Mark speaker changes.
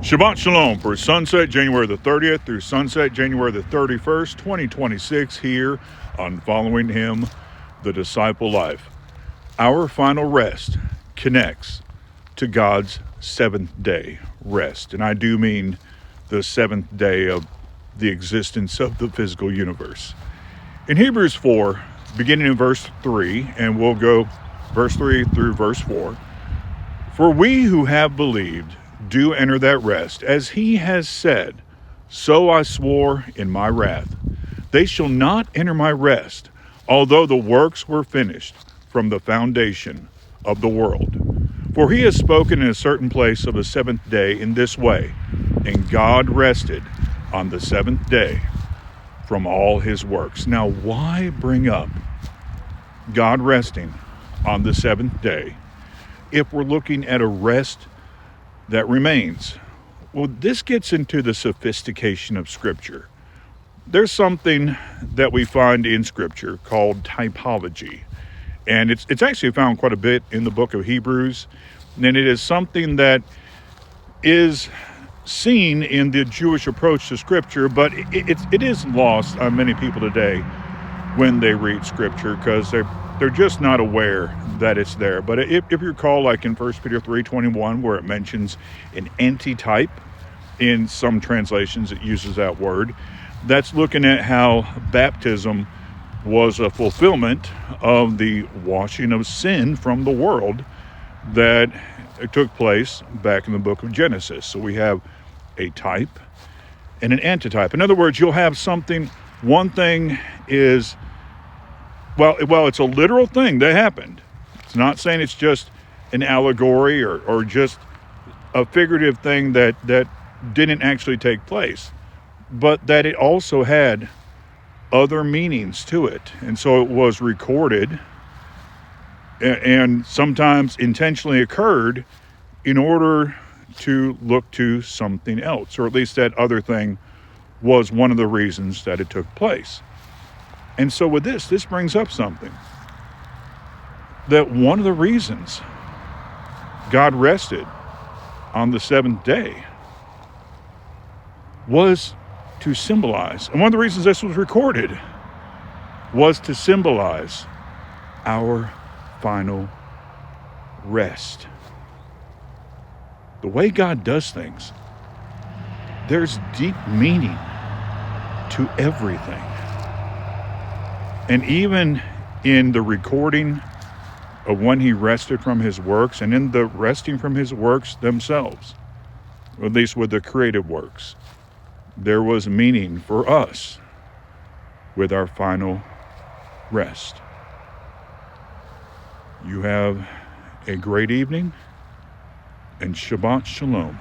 Speaker 1: Shabbat Shalom for sunset January the 30th through sunset January the 31st, 2026 here on Following Him, the Disciple Life. Our final rest connects to God's seventh day rest. And I do mean the seventh day of the existence of the physical universe. In Hebrews 4, beginning in verse 3, and we'll go verse 3 through verse 4. For we who have believed do enter that rest, as he has said, so I swore in my wrath, they shall not enter my rest, although the works were finished from the foundation of the world. For he has spoken in a certain place of the seventh day in this way, and God rested on the seventh day from all his works. Now, why bring up God resting on the seventh day if we're looking at a rest that remains? Well, this gets into the sophistication of Scripture. There's something that we find in Scripture called typology, and it's actually found quite a bit in the book of Hebrews, and it is something that is seen in the Jewish approach to Scripture, but it is lost on many people today when they read Scripture because they're just not aware that it's there. But if you recall, like in 1 Peter 3:21, where it mentions an antitype, in some translations it uses that word, that's looking at how baptism was a fulfillment of the washing of sin from the world that took place back in the book of Genesis. So we have a type and an antitype. In other words, you'll have something, one thing is, well, it's a literal thing that happened. It's not saying it's just an allegory or just a figurative thing that didn't actually take place, but that it also had other meanings to it. And so it was recorded and sometimes intentionally occurred in order to look to something else, or at least that other thing was one of the reasons that it took place. And so with this brings up something, that one of the reasons God rested on the seventh day was to symbolize, and one of the reasons this was recorded was to symbolize our final rest. The way God does things, there's deep meaning to everything. And even in the recording of when he rested from his works, and in the resting from his works themselves, or at least with the creative works, there was meaning for us with our final rest. You have a great evening, and Shabbat Shalom.